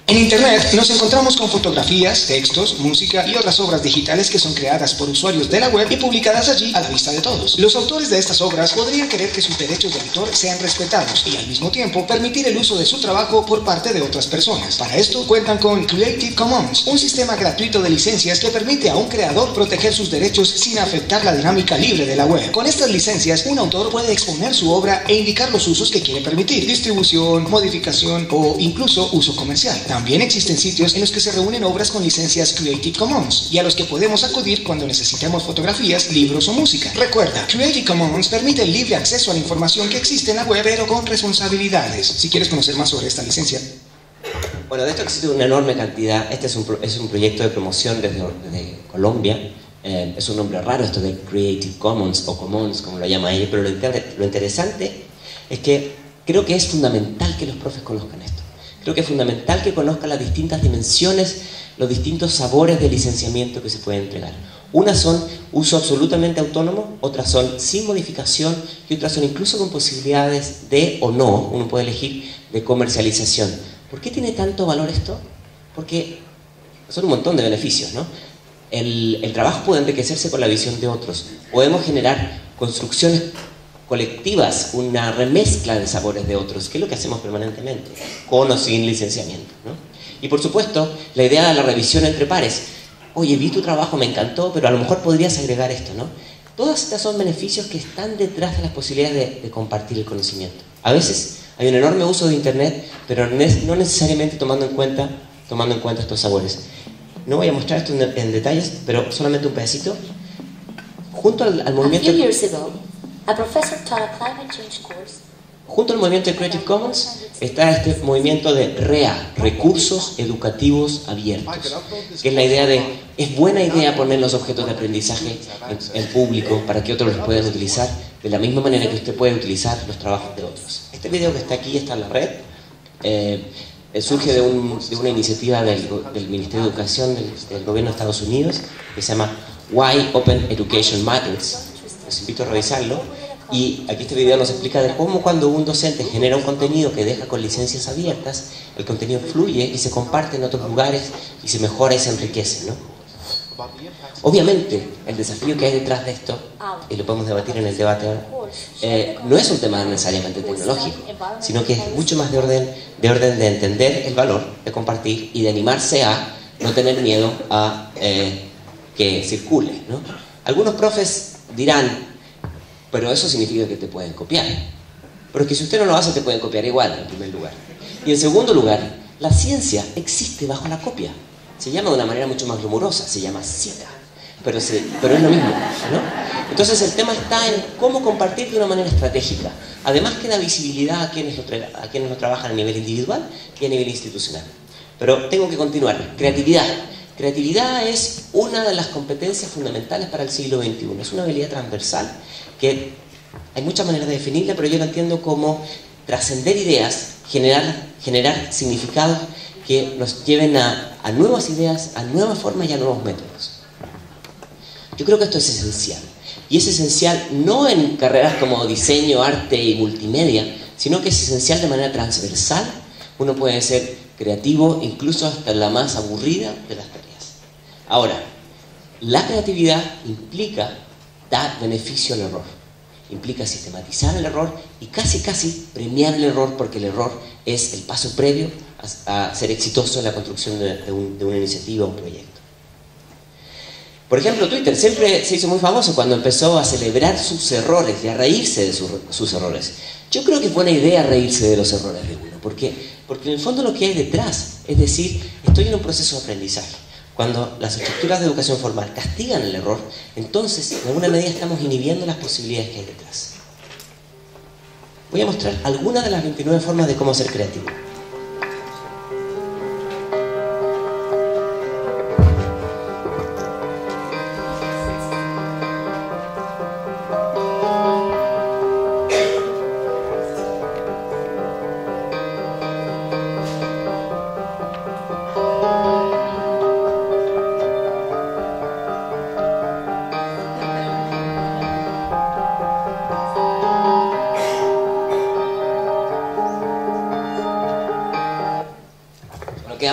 En Internet nos encontramos con fotografías, textos, música y otras obras digitales que son creadas por usuarios de la web y publicadas allí a la vista de todos. Los autores de estas obras podrían querer que sus derechos de autor sean respetados y al mismo tiempo permitir el uso de su trabajo por parte de otras personas. Para esto cuentan con Creative Commons, un sistema gratuito de licencias que permite a un creador proteger sus derechos sin afectar la dinámica libre de la web. Con estas licencias, un autor puede exponer su obra e indicar los usos que quiere permitir: distribución, modificación o incluso uso comercial. También existen sitios en los que se reúnen obras con licencias Creative Commons y a los que podemos acudir cuando necesitemos fotografías, libros o música. Recuerda, Creative Commons permite el libre acceso a la información que existe en la web, pero con responsabilidades. Si quieres conocer más sobre esta licencia... Bueno, de esto existe una enorme cantidad. Este es un proyecto de promoción desde Colombia. Es un nombre raro esto de Creative Commons o Commons, como lo llama ella, pero lo interesante es que creo que es fundamental que los profes conozcan esto. Creo que es fundamental que conozcan las distintas dimensiones, los distintos sabores de licenciamiento que se pueden entregar. Unas son uso absolutamente autónomo, otras son sin modificación y otras son incluso con posibilidades de o no, uno puede elegir, de comercialización. ¿Por qué tiene tanto valor esto? Porque son un montón de beneficios, ¿no? El trabajo puede enriquecerse con la visión de otros. Podemos generar construcciones colectivas, una remezcla de sabores de otros, que es lo que hacemos permanentemente, con o sin licenciamiento, ¿no? Y por supuesto, la idea de la revisión entre pares. Oye, vi tu trabajo, me encantó, pero a lo mejor podrías agregar esto, ¿no? Todas estas son beneficios que están detrás de las posibilidades de compartir el conocimiento. A veces hay un enorme uso de Internet, pero no necesariamente tomando en cuenta estos sabores. No voy a mostrar esto en detalles, pero solamente un pedacito. Junto al movimiento... A few years ago, a professor taught a climate change course Junto al movimiento de Creative Commons está este movimiento de REA, Recursos Educativos Abiertos, que es la idea de, es buena idea poner los objetos de aprendizaje en público para que otros los puedan utilizar de la misma manera que usted puede utilizar los trabajos de otros. Este video que está aquí, está en la red, surge de una iniciativa del Ministerio de Educación del Gobierno de Estados Unidos, que se llama Why Open Education Matters. Les invito a revisarlo. Y aquí este video nos explica de cómo cuando un docente genera un contenido que deja con licencias abiertas, el contenido fluye y se comparte en otros lugares y se mejora y se enriquece, ¿no? Obviamente, el desafío que hay detrás de esto, y lo podemos debatir en el debate ahora, no es un tema necesariamente tecnológico, sino que es mucho más de orden de entender el valor de compartir y de animarse a no tener miedo a que circule, ¿no? Algunos profes dirán, pero eso significa que te pueden copiar. Pero es que si usted no lo hace, te pueden copiar igual, en primer lugar. Y en segundo lugar, la ciencia existe bajo la copia. Se llama de una manera mucho más rumorosa, se llama cita. Pero es lo mismo, ¿no? Entonces el tema está en cómo compartir de una manera estratégica. Además que da visibilidad a quienes lo trabajan a nivel individual y a nivel institucional. Pero tengo que continuar. Creatividad. Creatividad es una de las competencias fundamentales para el siglo XXI. Es una habilidad transversal que hay muchas maneras de definirla, pero yo la entiendo como trascender ideas, generar significados que nos lleven a nuevas ideas, a nuevas formas y a nuevos métodos. Yo creo que esto es esencial. Y es esencial no en carreras como diseño, arte y multimedia, sino que es esencial de manera transversal. Uno puede ser creativo incluso hasta la más aburrida de las tareas. Ahora, la creatividad implica dar beneficio al error. Implica sistematizar el error y casi premiar el error, porque el error es el paso previo a ser exitoso en la construcción de una iniciativa o un proyecto. Por ejemplo, Twitter siempre se hizo muy famoso cuando empezó a celebrar sus errores y a reírse de sus errores. Yo creo que es buena idea reírse de los errores de uno, porque en el fondo lo que hay detrás, es decir, estoy en un proceso de aprendizaje. Cuando las estructuras de educación formal castigan el error, entonces en alguna medida estamos inhibiendo las posibilidades que hay detrás. Voy a mostrar algunas de las 29 formas de cómo ser creativo.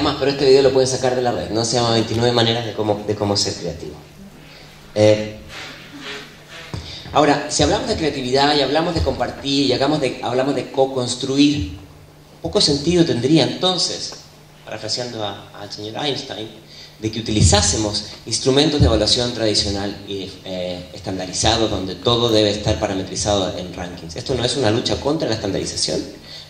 Más, pero este video lo pueden sacar de la red, ¿no? Se llama 29 maneras de cómo ser creativo. Ahora, si hablamos de creatividad y hablamos de compartir y hablamos de co-construir, poco sentido tendría entonces, parafraseando al señor Einstein, de que utilizásemos instrumentos de evaluación tradicional y estandarizados, donde todo debe estar parametrizado en rankings. Esto no es una lucha contra la estandarización,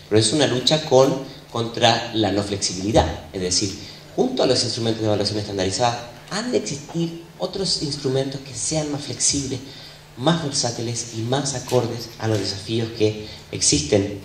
pero es una lucha contra la no flexibilidad. Es decir, junto a los instrumentos de evaluación estandarizada han de existir otros instrumentos que sean más flexibles, más versátiles y más acordes a los desafíos que existen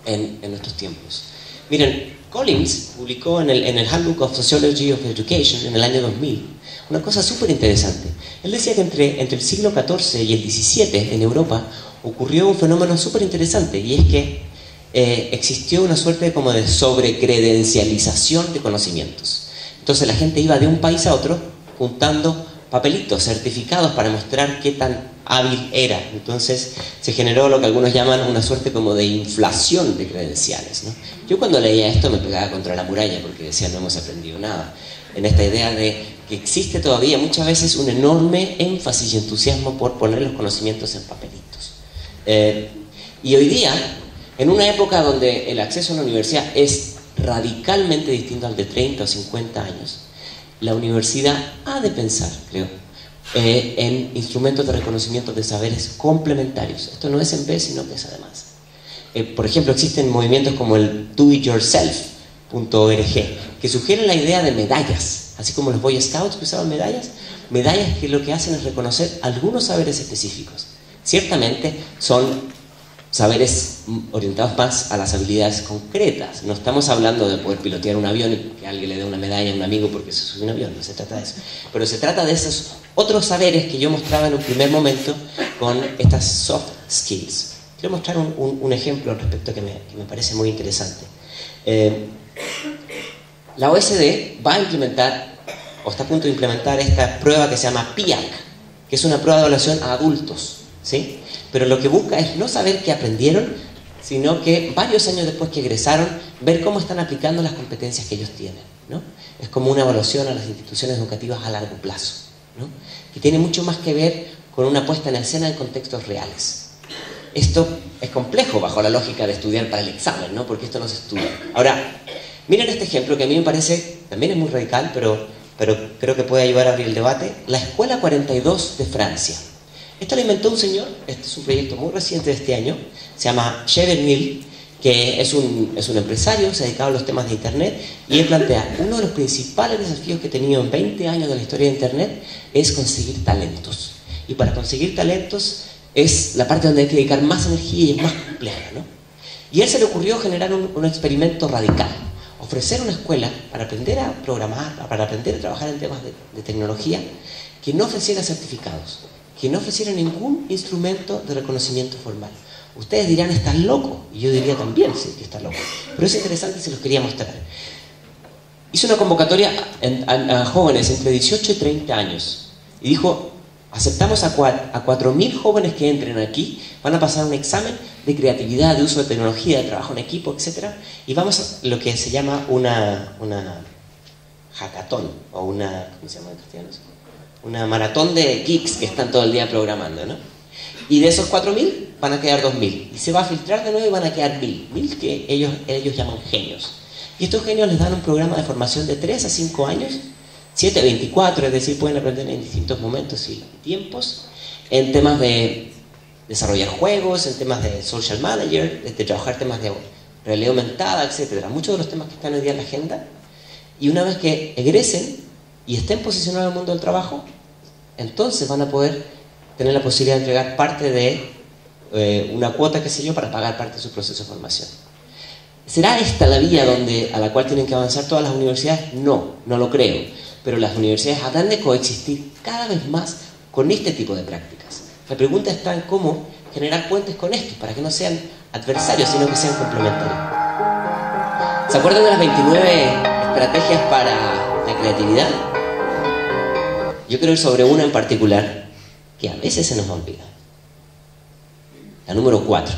en nuestros tiempos. Miren, Collins publicó en el Handbook of Sociology of Education en el año 2000 una cosa súper interesante. Él decía que entre el siglo XIV y el XVII en Europa ocurrió un fenómeno súper interesante, y es que existió una suerte como de sobrecredencialización de conocimientos. Entonces la gente iba de un país a otro juntando papelitos, certificados para mostrar qué tan hábil era. Entonces se generó lo que algunos llaman una suerte como de inflación de credenciales, ¿no? Yo cuando leía esto me pegaba contra la muralla porque decía no hemos aprendido nada. En esta idea de que existe todavía muchas veces un enorme énfasis y entusiasmo por poner los conocimientos en papelitos. Y hoy día, en una época donde el acceso a la universidad es radicalmente distinto al de 30 o 50 años, la universidad ha de pensar, creo, en instrumentos de reconocimiento de saberes complementarios. Esto no es en vez, sino que es además. Por ejemplo, existen movimientos como el doityourself.org que sugieren la idea de medallas, así como los Boy Scouts que usaban medallas que lo que hacen es reconocer algunos saberes específicos. Ciertamente son saberes orientados más a las habilidades concretas. No estamos hablando de poder pilotear un avión y que alguien le dé una medalla a un amigo porque se subió un avión, no se trata de eso. Pero se trata de esos otros saberes que yo mostraba en un primer momento con estas soft skills. Quiero mostrar un ejemplo al respecto que me parece muy interesante. La OSD va a implementar, o está a punto de implementar, esta prueba que se llama PIAC, que es una prueba de evaluación a adultos, ¿sí? Pero lo que busca es no saber qué aprendieron, sino que varios años después que egresaron, ver cómo están aplicando las competencias que ellos tienen, ¿no? Es como una evaluación a las instituciones educativas a largo plazo, ¿no? Que tiene mucho más que ver con una puesta en escena en contextos reales. Esto es complejo bajo la lógica de estudiar para el examen, ¿no? Porque esto no se estudia. Ahora, miren este ejemplo que a mí me parece, también es muy radical, pero creo que puede ayudar a abrir el debate. La Escuela 42 de Francia. Esto lo inventó un señor, este es un proyecto muy reciente de este año, se llama Cheverny, que es un empresario, se ha dedicado a los temas de Internet, y él plantea, uno de los principales desafíos que he tenido en 20 años de la historia de Internet es conseguir talentos. Y para conseguir talentos es la parte donde hay que dedicar más energía y es más compleja, ¿no? Y a él se le ocurrió generar un experimento radical, ofrecer una escuela para aprender a programar, para aprender a trabajar en temas de tecnología, que no ofreciera certificados, que no ofreciera ningún instrumento de reconocimiento formal. Ustedes dirán, ¿estás loco? Y yo diría también, sí, que está loco. Pero es interesante y se los quería mostrar. Hizo una convocatoria a jóvenes entre 18 y 30 años. Y dijo, aceptamos a 4.000 jóvenes que entren aquí, van a pasar un examen de creatividad, de uso de tecnología, de trabajo en equipo, etc. Y vamos a lo que se llama una hackathon, o una, ¿cómo se llama en castellano? Una maratón de geeks que están todo el día programando, ¿no? Y de esos 4.000 van a quedar 2.000. Y se va a filtrar de nuevo y van a quedar 1.000 que ellos llaman genios. Y estos genios les dan un programa de formación de 3 a 5 años, 7 a 24, es decir, pueden aprender en distintos momentos y tiempos, en temas de desarrollar juegos, en temas de social manager, de trabajar temas de realidad aumentada, etc. Muchos de los temas que están hoy día en la agenda. Y una vez que egresen y estén posicionados en el mundo del trabajo, entonces van a poder tener la posibilidad de entregar parte de una cuota, qué sé yo, para pagar parte de su proceso de formación. ¿Será esta la vía a la cual tienen que avanzar todas las universidades? No, no lo creo. Pero las universidades habrán de coexistir cada vez más con este tipo de prácticas. La pregunta está en cómo generar puentes con estos, para que no sean adversarios, sino que sean complementarios. ¿Se acuerdan de las 29 estrategias para la creatividad? Yo quiero ir sobre una en particular que a veces se nos olvida. La número 4.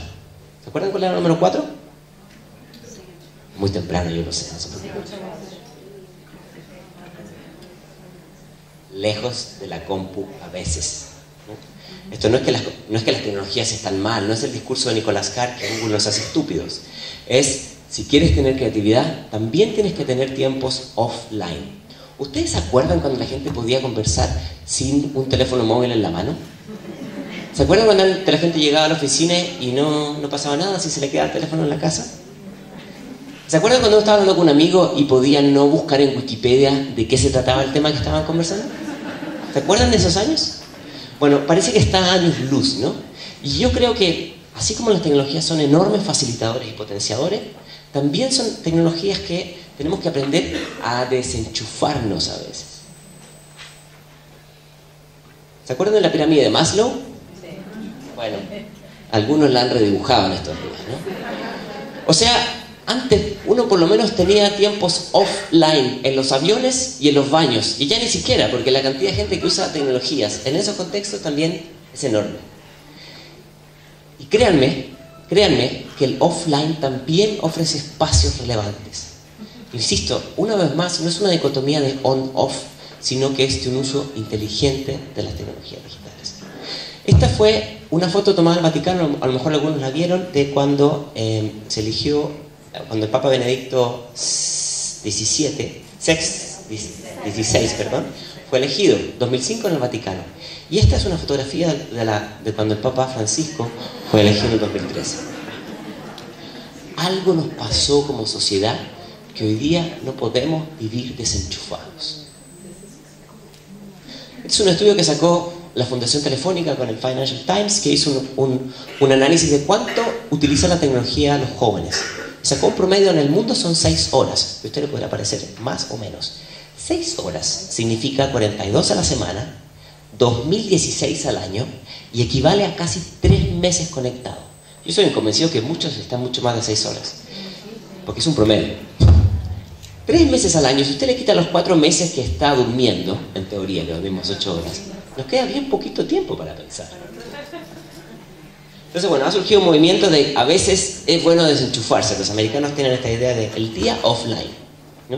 ¿Se acuerdan cuál era la número 4? Muy temprano, yo lo sé. No se preocupen. Lejos de la compu a veces, ¿no? Esto no es que las tecnologías están mal, no es el discurso de Nicolás Carr que Google nos hace estúpidos. Es, si quieres tener creatividad, también tienes que tener tiempos offline. ¿Ustedes se acuerdan cuando la gente podía conversar sin un teléfono móvil en la mano? ¿Se acuerdan cuando la gente llegaba a la oficina y no pasaba nada si se le quedaba el teléfono en la casa? ¿Se acuerdan cuando estaba hablando con un amigo y podía no buscar en Wikipedia de qué se trataba el tema que estaban conversando? ¿Se acuerdan de esos años? Bueno, parece que está a años luz, ¿no? Y yo creo que, así como las tecnologías son enormes facilitadores y potenciadores, también son tecnologías que tenemos que aprender a desenchufarnos a veces. ¿Se acuerdan de la pirámide de Maslow? Bueno, algunos la han redibujado en estos días, ¿no? O sea, antes uno por lo menos tenía tiempos offline en los aviones y en los baños, y ya ni siquiera, porque la cantidad de gente que usa tecnologías en esos contextos también es enorme. Y créanme que el offline también ofrece espacios relevantes. Insisto, una vez más, no es una dicotomía de on-off, sino que es de un uso inteligente de las tecnologías digitales. Esta fue una foto tomada en el Vaticano, a lo mejor algunos la vieron, de cuando se eligió, cuando el Papa Benedicto XVI, fue elegido, 2005 en el Vaticano. Y esta es una fotografía de cuando el Papa Francisco fue elegido en el 2013. Algo nos pasó como sociedad que hoy día no podemos vivir desenchufados. Este es un estudio que sacó la Fundación Telefónica con el Financial Times, que hizo un análisis de cuánto utiliza la tecnología los jóvenes. Sacó un promedio en el mundo, son 6 horas. A usted le podrá parecer más o menos. 6 horas significa 42 a la semana, 2016 al año, y equivale a casi 3 meses conectado. Yo soy convencido que muchos están mucho más de 6 horas, porque es un promedio. 3 meses al año, si usted le quita los 4 meses que está durmiendo, en teoría que dormimos 8 horas, nos queda bien poquito tiempo para pensar. Entonces, bueno, ha surgido un movimiento de, a veces es bueno desenchufarse. Los americanos tienen esta idea de el día offline, ¿no?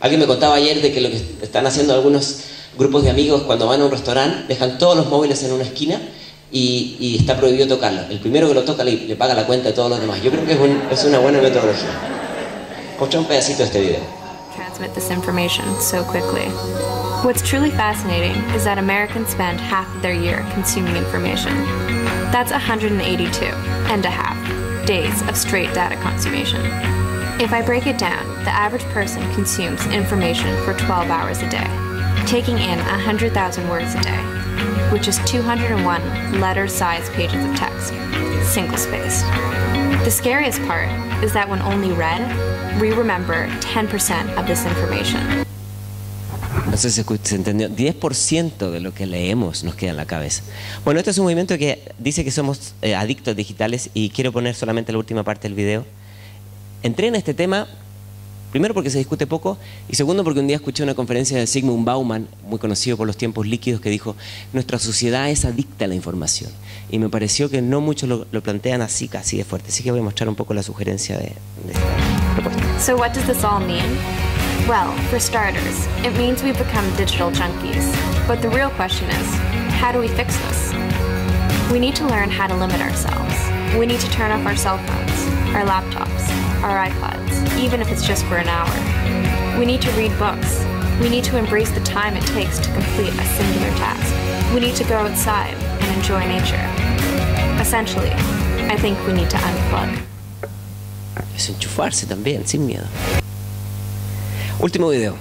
Alguien me contaba ayer de que lo que están haciendo algunos grupos de amigos cuando van a un restaurante, dejan todos los móviles en una esquina y está prohibido tocarlo. El primero que lo toca le paga la cuenta de todos los demás. Yo creo que es una buena metodología. Escucha un pedacito de este video. Transmit this information so quickly. What's truly fascinating is that Americans spend half of their year consuming information. That's 182 and a half days of straight data consummation. If I break it down, the average person consumes information for 12 hours a day, taking in 100,000 words a day, which is 201 letter-sized pages of text, single-spaced. The scariest part is that when only read, we remember 10% of this information. No sé si se entendió. 10% de lo que leemos nos queda en la cabeza. Bueno, este es un movimiento que dice que somos adictos digitales, y quiero poner solamente la última parte del video. Entré en este tema, primero porque se discute poco, y segundo porque un día escuché una conferencia de Zygmunt Bauman, muy conocido por los tiempos líquidos, que dijo: nuestra sociedad es adicta a la información. Y me pareció que no muchos lo plantean así, casi de fuerte. Así que voy a mostrar un poco la sugerencia de esta propuesta. So what does this all mean? Well, for starters, it means we've become digital junkies. But the real question is, how do we fix this? We need to learn how to limit ourselves. We need to turn off our cell phones, our laptops, our iPods, even if it's just for an hour. We need to read books. We need to embrace the time it takes to complete a singular task. We need to go outside and enjoy nature. Essentially, I think we need to unplug. Desenchufarse también, sin miedo. Último video.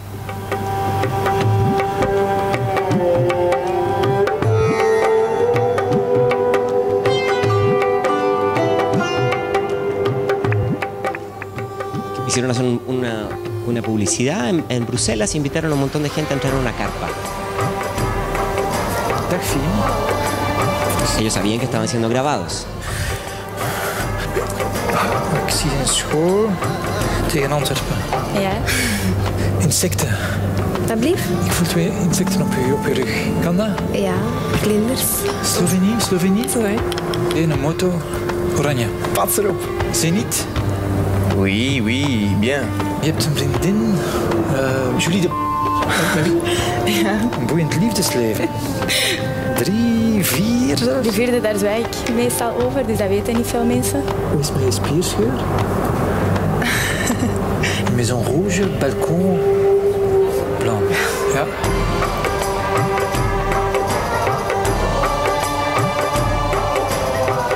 Hicieron una publicidad en Bruselas, e invitaron a un montón de gente a entrar en una carpa. Ellos sabían que estaban siendo grabados. Actie in school tegen Antwerpen. Ja. Insecten. Dat blieft? Ik voel 2 insecten op je rug. Kan dat? Ja, vlinders. Slovenie? Sorry. Een moto, oranje. Pats erop. Zenit? Oui, bien. Je hebt een vriendin, Julie de... Ja. Een boeiend liefdesleven. 3, 4 zelfs. De 4e, daar zwijg ik meestal over, dus dat weten niet veel mensen. Hoe is mijn spierscheur? Maison rouge, balcon, blanc. Ja.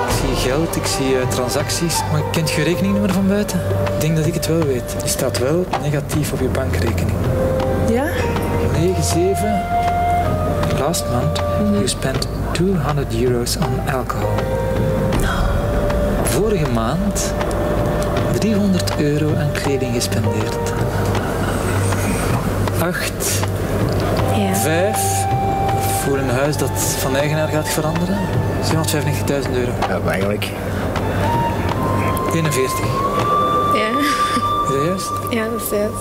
Ik zie geld, ik zie transacties, maar kent je rekeningnummer van buiten? Ik denk dat ik het wel weet. Die staat wel negatief op je bankrekening. Ja? 97. Last month, you spent €200 on alcohol. Vorige maand €300 aan kleding gespendeerd. 8. Ja. 5. Voor een huis dat van eigenaar gaat veranderen. €795.000. Ja, eigenlijk. 41. Ja. Is dat juist? Ja, dat is juist.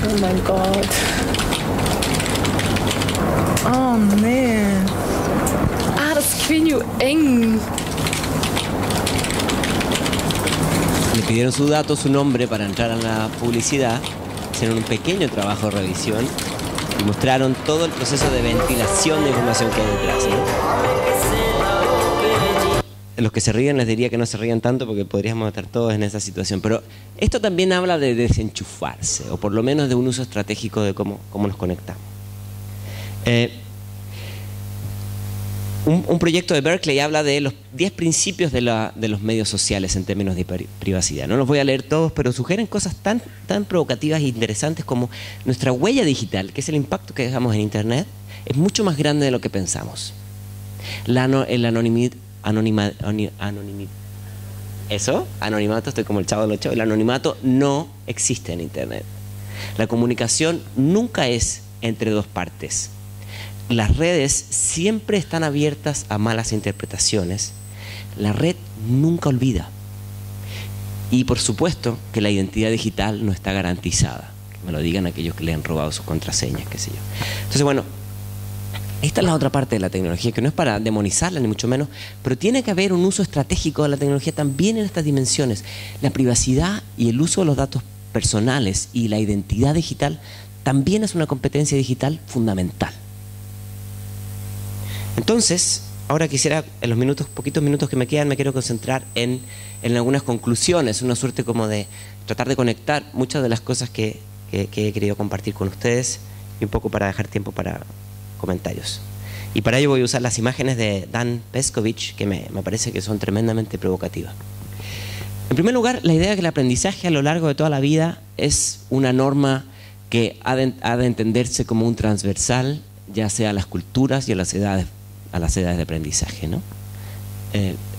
Oh my god. Oh nee. Dat is, ik weet niet hoe eng. Le pidieron su dato, su nombre para entrar a la publicidad. Hicieron un pequeño trabajo de revisión y mostraron todo el proceso de ventilación de información que hay detrás, ¿no? Los que se ríen les diría que no se rían tanto porque podríamos estar todos en esa situación. Pero esto también habla de desenchufarse, o por lo menos de un uso estratégico de cómo nos conectamos. Un proyecto de Berkeley habla de los 10 principios de los medios sociales en términos de privacidad. No los voy a leer todos, pero sugieren cosas tan provocativas e interesantes como nuestra huella digital, que es el impacto que dejamos en Internet, es mucho más grande de lo que pensamos. Anonimato, estoy como el Chavo del Ocho. El anonimato no existe en Internet. La comunicación nunca es entre dos partes. Las redes siempre están abiertas a malas interpretaciones. La red nunca olvida. Y por supuesto que la identidad digital no está garantizada. Que me lo digan aquellos que le han robado sus contraseñas, qué sé yo. Entonces, bueno, esta es la otra parte de la tecnología, que no es para demonizarla ni mucho menos, pero tiene que haber un uso estratégico de la tecnología también en estas dimensiones. La privacidad y el uso de los datos personales y la identidad digital también es una competencia digital fundamental. Entonces, ahora quisiera, en los poquitos minutos que me quedan, me quiero concentrar en algunas conclusiones, una suerte como de tratar de conectar muchas de las cosas que he querido compartir con ustedes y un poco para dejar tiempo para comentarios. Y para ello voy a usar las imágenes de Dan Peskovich, que me parece que son tremendamente provocativas. En primer lugar, la idea de que el aprendizaje a lo largo de toda la vida es una norma que ha de entenderse como un transversal, ya sea a las culturas y a las edades de aprendizaje, ¿no?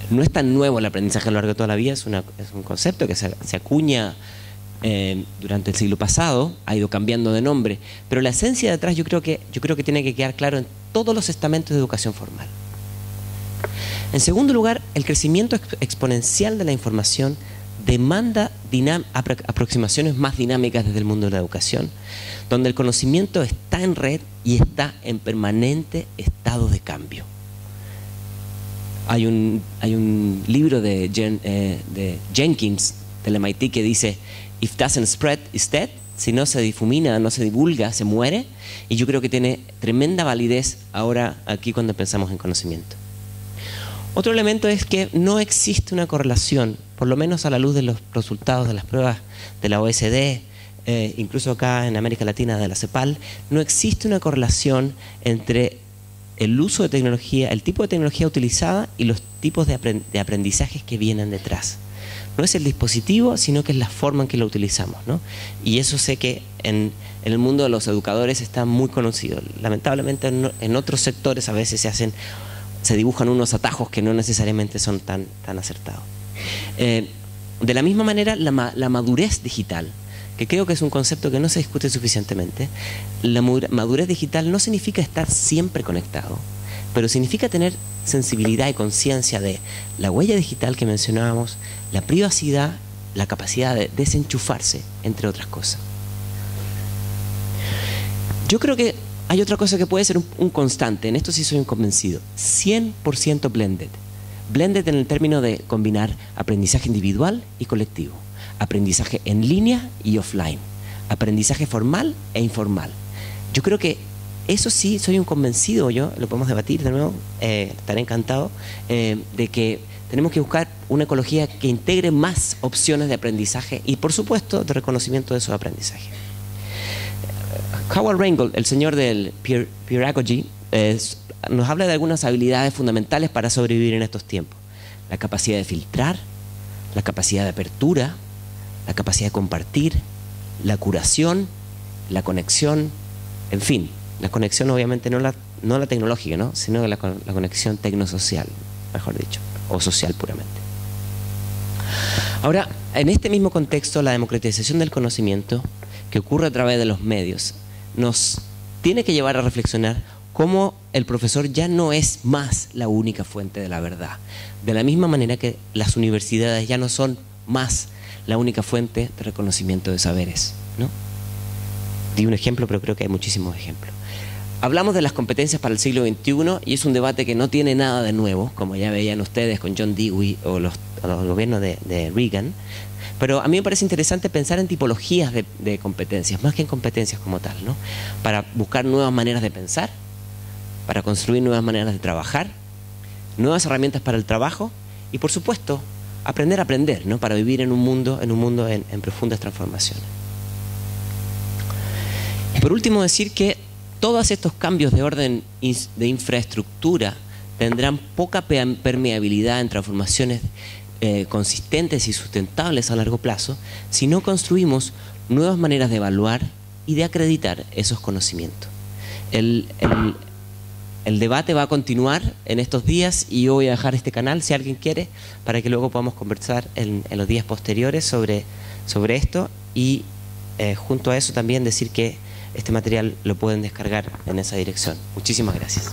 No es tan nuevo el aprendizaje a lo largo de toda la vida, es un concepto que se acuña durante el siglo pasado, ha ido cambiando de nombre, pero la esencia de atrás yo creo que tiene que quedar claro en todos los estamentos de educación formal. En segundo lugar, el crecimiento exponencial de la información demanda aproximaciones más dinámicas desde el mundo de la educación, donde el conocimiento está en red y está en permanente estado de cambio. Hay un libro de Jenkins del MIT que dice "If doesn't spread, it's dead". Si no se difumina, no se divulga, se muere. Y yo creo que tiene tremenda validez ahora aquí cuando pensamos en conocimiento. Otro elemento es que no existe una correlación, por lo menos a la luz de los resultados de las pruebas de la OECD, incluso acá en América Latina de la CEPAL, no existe una correlación entre el uso de tecnología, el tipo de tecnología utilizada y los tipos de aprendizajes que vienen detrás. No es el dispositivo, sino que es la forma en que lo utilizamos, ¿no? Y eso sé que en el mundo de los educadores está muy conocido. Lamentablemente en otros sectores a veces se dibujan unos atajos que no necesariamente son tan acertados. De la misma manera, la madurez digital, que creo que es un concepto que no se discute suficientemente. La madurez digital no significa estar siempre conectado, pero significa tener sensibilidad y conciencia de la huella digital que mencionábamos, la privacidad, la capacidad de desenchufarse, entre otras cosas. Yo creo que hay otra cosa que puede ser un constante, en esto sí soy un convencido, 100% blended. Blended en el término de combinar aprendizaje individual y colectivo, aprendizaje en línea y offline, aprendizaje formal e informal. Yo creo que eso sí, soy un convencido, lo podemos debatir de nuevo, estaré encantado, de que tenemos que buscar una ecología que integre más opciones de aprendizaje y, por supuesto, de reconocimiento de esos aprendizajes. Howard Reingold, el señor del peeragogy, nos habla de algunas habilidades fundamentales para sobrevivir en estos tiempos. La capacidad de filtrar, la capacidad de apertura, la capacidad de compartir, la curación, la conexión, en fin, la conexión obviamente no la tecnológica, ¿no? Sino la conexión tecnosocial, mejor dicho, o social puramente. Ahora, en este mismo contexto, la democratización del conocimiento que ocurre a través de los medios nos tiene que llevar a reflexionar cómo el profesor ya no es más la única fuente de la verdad. De la misma manera que las universidades ya no son más la única fuente de reconocimiento de saberes, ¿no? Di un ejemplo, pero creo que hay muchísimos ejemplos. Hablamos de las competencias para el siglo XXI y es un debate que no tiene nada de nuevo, como ya veían ustedes con John Dewey o los gobiernos de Reagan. Pero a mí me parece interesante pensar en tipologías de competencias, más que en competencias como tal, ¿no? Para buscar nuevas maneras de pensar, para construir nuevas maneras de trabajar, nuevas herramientas para el trabajo y, por supuesto, aprender a aprender, ¿no? Para vivir en un mundo en profundas transformaciones. Y por último, decir que todos estos cambios de orden de infraestructura tendrán poca permeabilidad en transformaciones consistentes y sustentables a largo plazo si no construimos nuevas maneras de evaluar y de acreditar esos conocimientos. El debate va a continuar en estos días y yo voy a dejar este canal si alguien quiere para que luego podamos conversar en los días posteriores sobre esto y junto a eso también decir que este material lo pueden descargar en esa dirección. Muchísimas gracias.